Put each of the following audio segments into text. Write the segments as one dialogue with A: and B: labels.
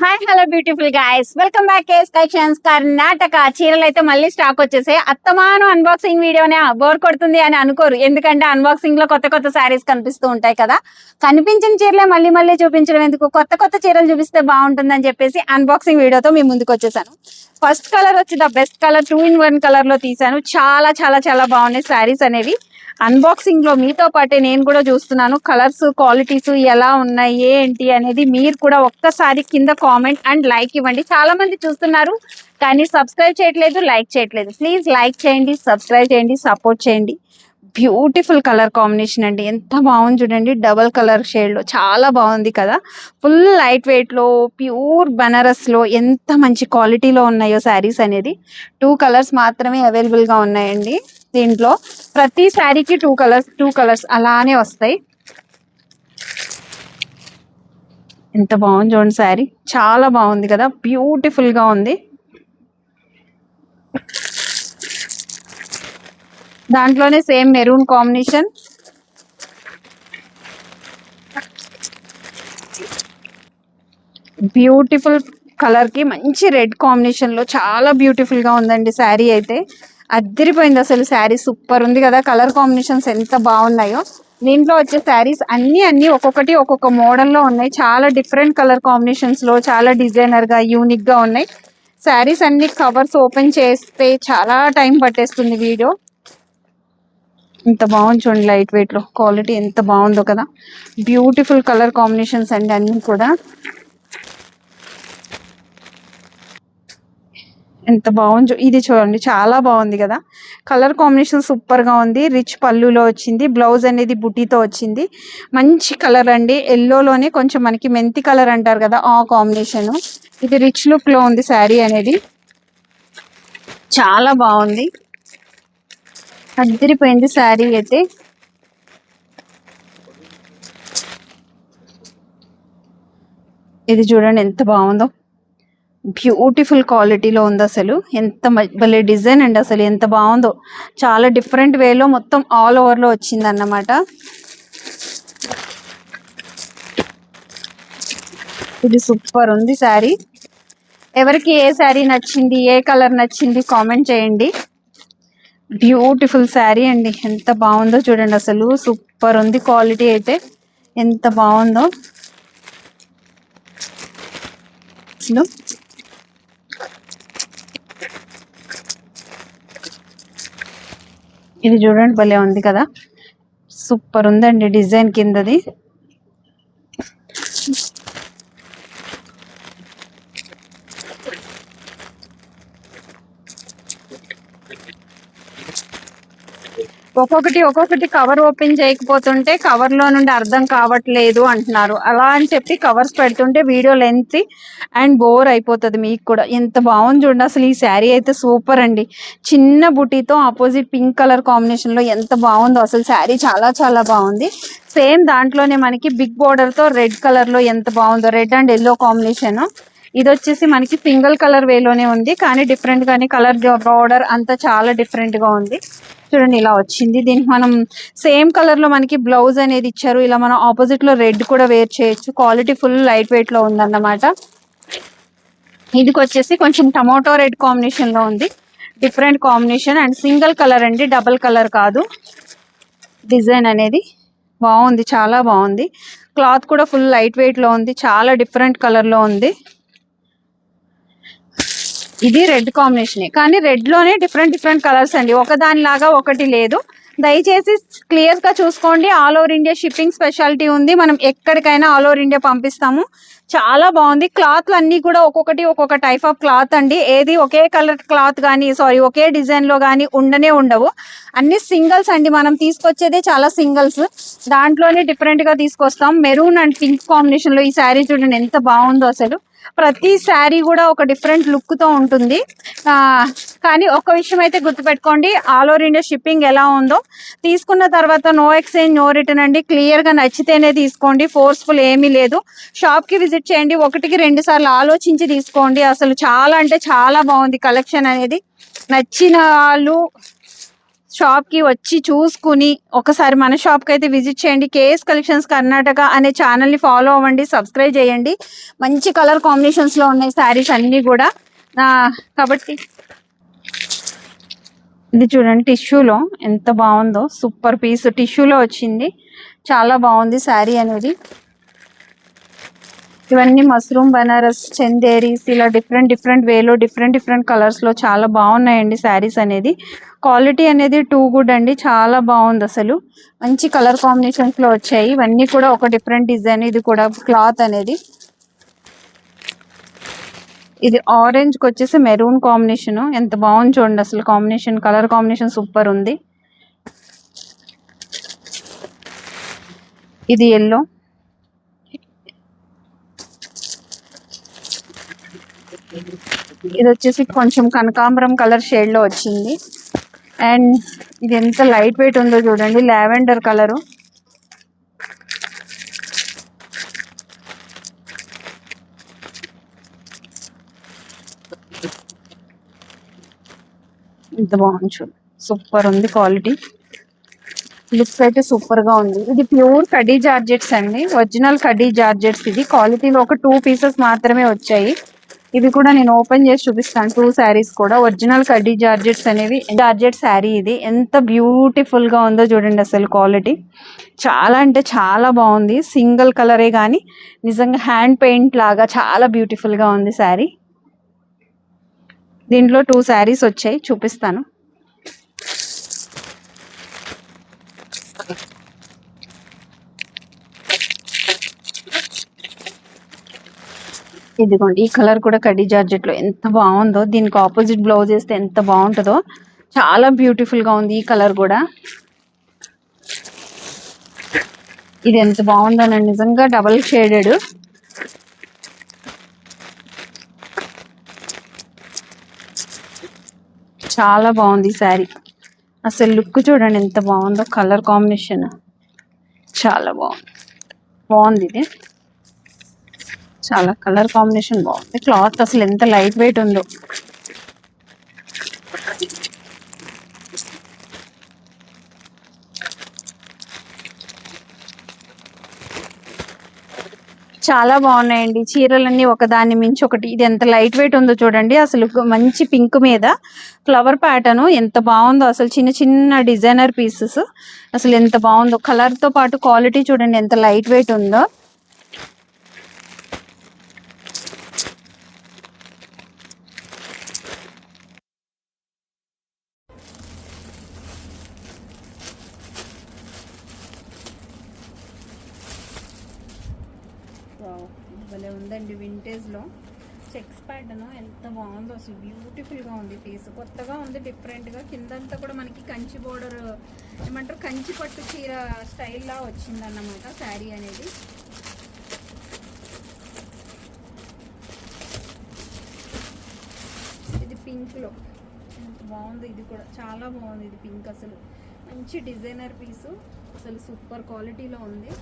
A: Hi hello beautiful guys, welcome back KS collections. Karnataka చీరలు అయితే మళ్ళీ స్టాక్ వచ్చేసాయి. అత్తమాను అన్బాక్సింగ్ వీడియోనే బోర్ కొడుతుంది అని అనుకోరు, ఎందుకంటే అన్బాక్సింగ్ లో కొత్త కొత్త శారీస్ కనిపిస్తూ ఉంటాయి కదా. కనిపించిన చీరలే మళ్ళీ మళ్ళీ చూపించడం ఎందుకు, కొత్త కొత్త చీరలు చూపిస్తే బాగుంటుందని చెప్పేసి అన్బాక్సింగ్ వీడియోతో మీ ముందుకు వచ్చేసాను. ఫస్ట్ కలర్ వచ్చి the best colour 2-in-1 colour లో తీసాను. చాలా చాలా చాలా బాగున్నాయి శారీస్ అనేవి. అన్బాక్సింగ్ లో మీతో పాటే నేను కూడా చూస్తున్నాను కలర్స్ క్వాలిటీస్ ఎలా ఉన్నాయి ఏంటి అనేది. మీరు కూడా ఒక్కసారి కింద కామెంట్ అండ్ లైక్ ఇవ్వండి. చాలా మంది చూస్తున్నారు కానీ సబ్స్క్రైబ్ చేయట్లేదు, లైక్ చేయట్లేదు. ప్లీజ్ లైక్ చేయండి, సబ్స్క్రైబ్ చేయండి, సపోర్ట్ చేయండి. బ్యూటిఫుల్ కలర్ కాంబినేషన్ అండి, ఎంత బాగుంది చూడండి. డబల్ కలర్ షేడ్ లో చాలా బాగుంది కదా. ఫుల్ లైట్ వెయిట్ లో ప్యూర్ బనారస్ లో ఎంత మంచి క్వాలిటీలో ఉన్నాయో శారీస్ అనేది. 2 కలర్స్ మాత్రమే అవైలబుల్ గా ఉన్నాయండి దీంట్లో. ప్రతి శారీకి 2 కలర్స్ అలానే వస్తాయి. ఎంత బాగుంది చూడండి శారీ, చాలా బాగుంది కదా, బ్యూటిఫుల్ గా ఉంది. దాంట్లోనే same maroon combination, beautiful colour కి మంచి రెడ్ కాంబినేషన్ లో చాలా బ్యూటిఫుల్ గా ఉందండి శారీ అయితే. అద్దరిపోయింది అసలు శారీ, సూపర్ ఉంది కదా. కలర్ కాంబినేషన్స్ ఎంత బాగున్నాయో. దీంట్లో వచ్చే శారీస్ అన్ని ఒక్కొక్కటి ఒక్కొక్క మోడల్లో ఉన్నాయి. చాలా డిఫరెంట్ కలర్ కాంబినేషన్స్ లో చాలా డిజైనర్ గా యూనిక్ గా ఉన్నాయి శారీస్ అన్ని. కవర్స్ ఓపెన్ చేస్తే చాలా టైం పట్టేస్తుంది వీడియో. ఇంత బాగుంది చూడండి, లైట్ వెయిట్ లో క్వాలిటీ ఎంత బాగుందో కదా. బ్యూటిఫుల్ కలర్ కాంబినేషన్స్ అండి అన్ని కూడా. ఎంత బాగుంది ఇది చూడండి, చాలా బాగుంది కదా. కలర్ కాంబినేషన్ సూపర్ గా ఉంది. రిచ్ పళ్ళులో వచ్చింది, బ్లౌజ్ అనేది బుటీతో వచ్చింది. మంచి కలర్ అండి, ఎల్లోలోనే కొంచెం మనకి మెంతి కలర్ అంటారు కదా ఆ కాంబినేషన్. ఇది రిచ్ లుక్ లో ఉంది శారీ అనేది, చాలా బాగుంది. అద్దరిపోయింది శారీ అయితే. ఇది చూడండి ఎంత బాగుందో, బ్యూటిఫుల్ క్వాలిటీలో ఉంది అసలు. ఎంత భలే డిజైన్ అండి అసలు, ఎంత బాగుందో. చాలా డిఫరెంట్ వేలో మొత్తం ఆల్ ఓవర్ లో వచ్చింది అన్నమాట. ఇది సూపర్ ఉంది శారీ. ఎవరికి ఏ శారీ నచ్చింది, ఏ కలర్ నచ్చింది కామెంట్ చేయండి. బ్యూటిఫుల్ శారీ అండి, ఎంత బాగుందో చూడండి అసలు. సూపర్ ఉంది క్వాలిటీ అయితే, ఎంత బాగుందో. ఇది చూడండి భలే ఉంది కదా, సూపర్ ఉందండి డిజైన్ కిందది. ఒక్కొక్కటి కవర్ ఓపెన్ చేయకపోతుంటే కవర్ లో నుండి అర్థం కావట్లేదు అంటున్నారు. అలా అని చెప్పి కవర్స్ పెడుతుంటే వీడియో లెంత్ అండ్ బోర్ అయిపోతుంది మీకు కూడా. ఎంత బాగుంది చూడండి అసలు. ఈ శారీ అయితే సూపర్ అండి, చిన్న బుటీతో ఆపోజిట్ పింక్ కలర్ కాంబినేషన్ లో ఎంత బాగుందో అసలు శారీ. చాలా చాలా బాగుంది. సేమ్ దాంట్లోనే మనకి బిగ్ బోర్డర్ తో రెడ్ కలర్ లో ఎంత బాగుందో, రెడ్ అండ్ ఎల్లో కాంబినేషన్. ఇది వచ్చేసి మనకి సింగిల్ కలర్ వేలోనే ఉంది కానీ డిఫరెంట్ గానే కలర్ బార్డర్ అంతా చాలా డిఫరెంట్ గా ఉంది చూడండి. ఇలా వచ్చింది. దీనికి మనం సేమ్ కలర్ లో మనకి బ్లౌజ్ అనేది ఇచ్చారు. ఇలా మనం ఆపోజిట్ లో రెడ్ కూడా వేర్ చేయొచ్చు. క్వాలిటీ ఫుల్ లైట్ వెయిట్ లో ఉందన్నమాట. ఇదికి వచ్చేసి కొంచెం టమాటో రెడ్ కాంబినేషన్ లో ఉంది, different combination and single colour అండి, డబుల్ కలర్ కాదు. డిజైన్ అనేది బాగుంది, చాలా బాగుంది. క్లాత్ కూడా ఫుల్ లైట్ వెయిట్ లో ఉంది, చాలా డిఫరెంట్ కలర్ లో ఉంది. ఇది రెడ్ కాంబినేషన్ కానీ రెడ్ లోనే డిఫరెంట్ కలర్స్ అండి, ఒకదానిలాగా ఒకటి లేదు. దయచేసి క్లియర్ గా చూసుకోండి. All over India shipping speciality ఉంది, మనం ఎక్కడికైనా ఆల్ ఓవర్ ఇండియా పంపిస్తాము. చాలా బాగుంది. క్లాత్లు అన్ని కూడా ఒక్కొక్క టైప్ ఆఫ్ క్లాత్ అండి. ఏది ఒకే కలర్ క్లాత్ కానీ ఒకే డిజైన్ లో కానీ ఉండవు. అన్ని సింగిల్స్ అండి, మనం తీసుకొచ్చేదే చాలా సింగిల్స్. దాంట్లోనే డిఫరెంట్ గా తీసుకొస్తాం. మెరూన్ అండ్ పింక్ కాంబినేషన్ లో ఈ శారీ చూడండి ఎంత బాగుందో అసలు. ప్రతి శారీ కూడా ఒక డిఫరెంట్ లుక్ తో ఉంటుంది. కానీ ఒక విషయం అయితే గుర్తుపెట్టుకోండి, ఆల్ ఓవర్ ఇండియా షిప్పింగ్ ఎలా ఉందో. తీసుకున్న తర్వాత నో ఎక్స్చేంజ్ నో రిటర్న్ అండి. క్లియర్ గా నచ్చితేనే తీసుకోండి, ఫోర్స్ఫుల్ ఏమీ లేదు. షాప్ కి విజిట్ చేయండి, 1-2 సార్లు ఆలోచించి తీసుకోండి. అసలు చాలా అంటే చాలా బాగుంది కలెక్షన్ అనేది. నచ్చిన వాళ్ళు షాప్ కి వచ్చి చూసుకుని ఒకసారి మన షాప్ కి అయితే విజిట్ చేయండి. కేఎస్ కలెక్షన్స్ కర్ణాటక అనే ఛానల్ ని ఫాలో అవ్వండి, సబ్స్క్రైబ్ చేయండి. మంచి కలర్ కాంబినేషన్స్ లో ఉన్నాయి శారీస్ అన్ని కూడా. కాబట్టి ఇది చూడండి, టిష్యూలో ఎంత బాగుందో, సూపర్ పీస్ టిష్యూలో వచ్చింది, చాలా బాగుంది శారీ అనేది. ఇవన్నీ మస్రూమ్ బనారస్ చందేరీస్ ఇలా డిఫరెంట్ వేలో డిఫరెంట్ కలర్స్ లో చాలా బాగున్నాయండి శారీస్ అనేది. క్వాలిటీ అనేది టూ గుడ్ అండి, చాలా బాగుంది అసలు. మంచి కలర్ కాంబినేషన్స్ లో వచ్చాయి. ఇవన్నీ కూడా ఒక డిఫరెంట్ డిజైన్. ఇది కూడా క్లాత్ అనేది ఇది ఆరెంజ్ కి వచ్చేసి మెరూన్ కాంబినేషన్, ఎంత బాగుంది చూడండి అసలు. కాంబినేషన్ కలర్ కాంబినేషన్ సూపర్ ఉంది. ఇది ఎల్లో, ఇది వచ్చేసి కొంచెం కనకాంబరం కలర్ షేడ్ లో వచ్చింది. అండ్ ఇది ఎంత లైట్ వెయిట్ ఉందో చూడండి, లావెండర్ కలరు. ఎంత బాగుంది చూడండి, సూపర్ ఉంది క్వాలిటీ. లుక్ అయితే సూపర్ గా ఉంది. ఇది ప్యూర్ కడ్డీ జార్జెట్స్ అండి, ఒరిజినల్ కడ్డీ జార్జెట్స్. ఇది క్వాలిటీలో ఒక 2 పీసెస్ మాత్రమే వచ్చాయి. ఇవి కూడా నేను ఓపెన్ చేసి చూపిస్తాను. 2 శారీస్ కూడా ఒరిజినల్ కడ్డీ జార్జెట్స్ అనేవి. జార్జెట్ శారీ ఇది ఎంత బ్యూటిఫుల్ గా ఉందో చూడండి అసలు. క్వాలిటీ చాలా అంటే చాలా బాగుంది. సింగిల్ కలరే కానీ నిజంగా హ్యాండ్ పెయింట్ లాగా చాలా బ్యూటిఫుల్ గా ఉంది శారీ. దీంట్లో 2 శారీస్ వచ్చాయి, చూపిస్తాను. ఇదిగోండి, ఈ కలర్ కూడా కడ్డీ జార్జెట్ లో ఎంత బాగుందో. దీనికి ఆపోజిట్ బ్లౌజ్ వేస్తే ఎంత బాగుంటుందో, చాలా బ్యూటిఫుల్ గా ఉంది ఈ కలర్ కూడా. ఇది ఎంత బాగుందోనండి నిజంగా, డబల్ షేడెడ్. చాలా బాగుంది ఈ శారీ అసలు. లుక్ చూడండి ఎంత బాగుందో, కలర్ కాంబినేషన్ చాలా బాగుంది. ఇది చాలా కలర్ కాంబినేషన్ బాగుంది. క్లాత్ అసలు ఎంత లైట్ వెయిట్ ఉందో. చాలా బాగున్నాయండి చీరలన్నీ, ఒకదాన్ని మించి ఒకటి. ఇది ఎంత లైట్ వెయిట్ ఉందో చూడండి అసలు. మంచి పింక్ మీద ఫ్లవర్ ప్యాటర్న్ ఎంత బాగుందో అసలు. చిన్న డిజైనర్ పీసెస్ అసలు ఎంత బాగుందో. కలర్ తో పాటు క్వాలిటీ చూడండి ఎంత లైట్ వెయిట్ ఉందో. భలే ఉందండి, వింటేజ్ లో చెక్స్ ప్యాటర్న్ ఎంత బాగుందో అసలు. బ్యూటిఫుల్ గా ఉంది పీస్, కొత్తగా ఉంది, డిఫరెంట్ గా. కిందంతా కూడా మనకి కంచి బోర్డర్ ఏమంటారు, కంచి పట్టు చీర స్టైల్లా వచ్చిందన్నమాట శారీ అనేది. ఇది పింక్ లో ఎంత బాగుంది. ఇది కూడా చాలా బాగుంది. ఇది పింక్ అసలు మంచి డిజైనర్ పీసు అసలు, సూపర్ క్వాలిటీలో ఉంది.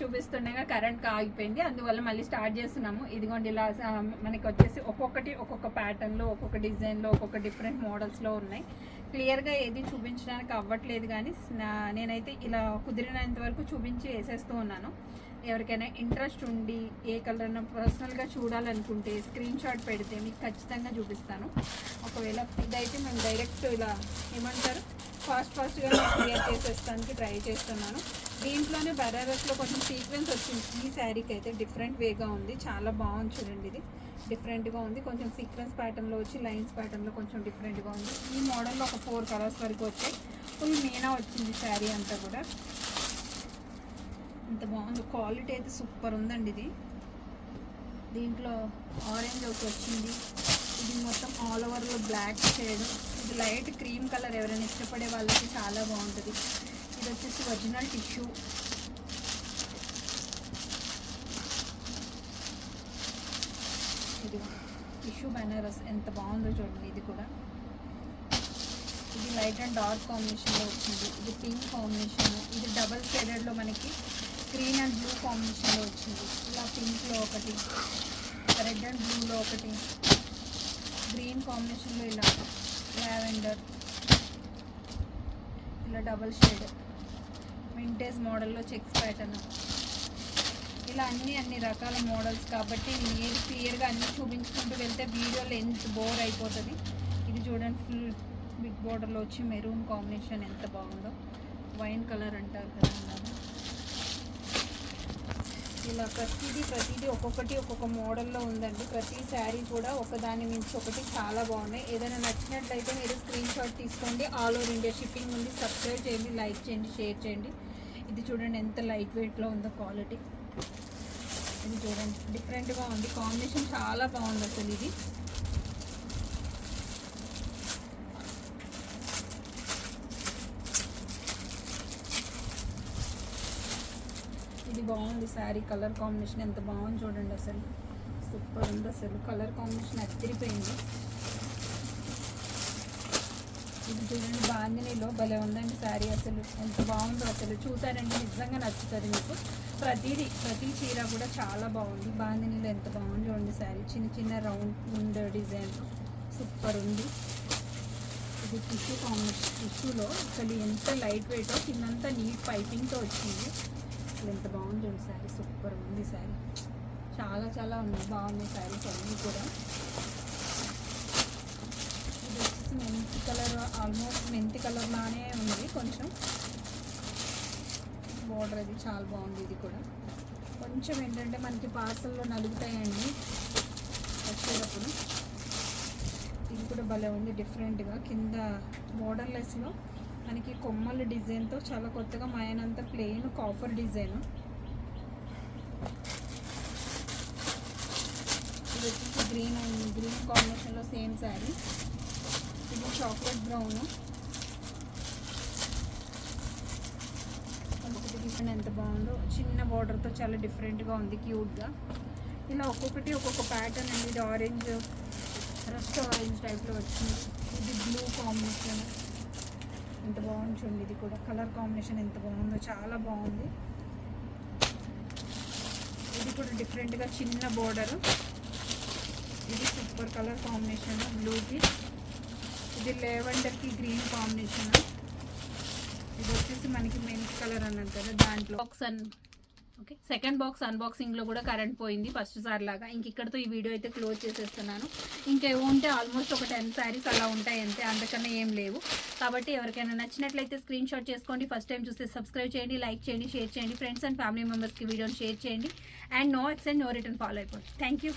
A: చూపిస్తుండగా కరెంట్ ఆగిపోయింది, అందువల్ల మళ్ళీ స్టార్ట్ చేస్తున్నాము. ఇదిగోండి ఇలా మనకి వచ్చేసి ఒక్కొక్క ప్యాటర్న్ లో, ఒక్కొక్క డిజైన్ లో, ఒక్కొక్క డిఫరెంట్ మోడల్స్ లో ఉన్నాయి. క్లియర్ గా ఏది చూపించడానికి అవ్వట్లేదు, కానీ నేనైతే ఇలా కుదిరినంత వరకు చూపించి వేసేస్తూ ఉన్నాను. ఎవరికైనా ఇంట్రెస్ట్ ఉండి ఏ కలర్ అయినా పర్సనల్గా చూడాలనుకుంటే స్క్రీన్ షాట్ పెడితే మీకు ఖచ్చితంగా చూపిస్తాను. ఒకవేళ ఇదైతే మేము డైరెక్ట్ ఇలా ఏమంటారు ఫాస్ట్గా క్లియర్ చేసేస్తానికి ట్రై చేస్తున్నాను. దీంట్లోనే బెనారస్లో కొంచెం సీక్వెన్స్ వచ్చింది ఈ శారీకి అయితే. డిఫరెంట్ వేగా ఉంది, చాలా బాగుంది చూడండి. ఇది డిఫరెంట్గా ఉంది, కొంచెం సీక్వెన్స్ ప్యాటర్న్లో వచ్చి లైన్స్ ప్యాటర్న్లో కొంచెం డిఫరెంట్గా ఉంది. ఈ మోడల్లో ఒక 4 కలర్స్ వరకు వచ్చాయి. ఫుల్ మీనా వచ్చింది శారీ అంతా కూడా. ఇంత బాగుంది, క్వాలిటీ అయితే సూపర్ ఉందండి. ఇది దీంట్లో ఆరెంజ్ ఒకటి వచ్చింది. ఇది మొత్తం ఆల్ ఓవర్లో బ్లాక్ షేడ్. ఇది లైట్ క్రీమ్ కలర్, ఎవరైనా ఇష్టపడే వాళ్ళకి చాలా బాగుంటుంది. ఇది వచ్చేసి ఒరిజినల్ టిష్యూ. ఇది టిష్యూ బెనారస్ ఎంత బాగుందో చూడండి. ఇది కూడా ఇది లైట్ అండ్ డార్క్ కాంబినేషన్లో వచ్చింది. ఇది పింక్ కాంబినేషన్. ఇది డబల్ షేడెడ్లో మనకి గ్రీన్ అండ్ బ్లూ కాంబినేషన్లో వచ్చింది. ఇలా పింక్లో ఒకటి, రెడ్ అండ్ బ్లూలో ఒకటి, గ్రీన్ కాంబినేషన్లో ఇలా లావెండర్, ఇలా డబల్ షేడ్, వింటేజ్ మోడల్లో చెక్స్ ప్యాటర్న్, ఇలా అన్ని రకాల మోడల్స్ కాబట్టి నేను క్లియర్గా అన్నీ చూపించుకుంటూ వెళ్తే వీడియోలో ఎంత బోర్ అయిపోతుంది. ఇది చూడండి, ఫుల్ బిగ్ బోర్డర్లో వచ్చి మెరూన్ కాంబినేషన్ ఎంత బాగుందో, వైన్ కలర్ అంటారు కదా అలాగా. ఇలా ప్రతిదీ ఒక్కొక్క మోడల్లో ఉందండి. ప్రతి శారీ కూడా ఒకదాని మించి ఒకటి చాలా బాగున్నాయి. ఏదైనా నచ్చినట్లయితే మీరు స్క్రీన్ షాట్ తీసుకోండి. ఆల్ ఓవర్ ఇండియా షిప్పింగ్ ఉంది. సబ్స్క్రైబ్ చేయండి, లైక్ చేయండి, షేర్ చేయండి. ఇది చూడండి ఎంత లైట్ వెయిట్లో ఉందో క్వాలిటీ. ఇది చూడండి డిఫరెంట్గా ఉంది, కాంబినేషన్ చాలా బాగుంది అసలు. ఇది బాగుంది శారీ, కలర్ కాంబినేషన్ ఎంత బాగుంది చూడండి, అసలు సూపర్ ఉంది. అసలు కలర్ కాంబినేషన్ అదిరిపోయింది. ఇది చూడండి బాందినీలో భలే ఉందండి శారీ, అసలు ఎంత బాగుందో. అసలు చూసారంటే నిజంగా నచ్చుతుంది మీకు. ప్రతి చీర కూడా చాలా బాగుంది. బాందినీలో ఎంత బాగుంది చూడండి శారీ, చిన్న రౌండ్ డిజైన్ సూపర్ ఉంది. ఇది టిష్యూ కాంబినేషన్, టిష్యూలో అసలు ఎంత లైట్ వెయిటో, కిందంతా నీట్ పైపింగ్తో వచ్చింది. అసలు ఎంత బాగుంది చూడండి శారీ, సూపర్ ఉంది శారీ. చాలా ఉన్నాయి, బాగున్నాయి శారీస్ అన్నీ కూడా. ఇది వచ్చేసి మెంతి కలర్, ఆల్మోస్ట్ మెంతి కలర్ లానే ఉంది కొంచెం. బోర్డర్ అది చాలా బాగుంది. ఇది కూడా కొంచెం ఏంటంటే మనకి పార్సల్లో నలుగుతాయండి వచ్చేటప్పుడు. ఇది కూడా భలే ఉంది డిఫరెంట్గా, కింద బోర్డర్లెస్లో మనకి కొమ్మల డిజైన్తో చాలా కొత్తగా, మాయనంతా ప్లెయిన్ కాఫర్ డిజైన్. ఇది వచ్చేసి గ్రీన్ కాంబినేషన్లో సేమ్ శారీ. ఇది చాక్లెట్ బ్రౌన్. డిజైన్ ఎంత బాగుందో, చిన్న బార్డర్తో చాలా డిఫరెంట్గా ఉంది, క్యూట్గా. ఇలా ఒక్కొక్క ప్యాటర్న్ అండి. ఇది ఆరెంజ్, రస్ట్ ఆరెంజ్ టైప్లో వచ్చింది. ఇది బ్లూ కాంబినేషన్ ఎంత బాగుంది చూడండి. ఇది కూడా కలర్ కాంబినేషన్ ఎంత బాగుందో, చాలా బాగుంది. ఇది కూడా డిఫరెంట్గా చిన్న బోర్డర్. ఇది సూపర్ కలర్ కాంబినేషన్ బ్లూకి. ఇది లెవెండర్కి గ్రీన్ కాంబినేషన్. ఇది వచ్చేసి మనకి మెంత్ కలర్ అన్నారు కదా, దాంట్లో ఓకే. సెకండ్ బాక్స్ అన్బాక్సింగ్లో కూడా కరెంట్ పోయింది ఫస్ట్ సార్ లాగా. ఇక్కడితో ఈ వీడియో అయితే క్లోజ్ చేసేస్తున్నాను. ఇంకేమో ఉంటే ఆల్మోస్ట్ ఒక 10 శారీస్ అలా ఉంటాయి అంతే, అంతకన్నా ఏం లేవు. కాబట్టి ఎవరికైనా నచ్చినట్లయితే స్క్రీన్ షాట్ చేసుకోండి. ఫస్ట్ టైం చూస్తే సబ్స్క్రైబ్ చేయండి, లైక్ చేయండి, షేర్ చేయండి. ఫ్రెండ్స్ అండ్ ఫ్యామిలీ మెంబర్స్కి వీడియోని షేర్ చేయండి. And no exchange, no return follow అయిపోండి. Thank you.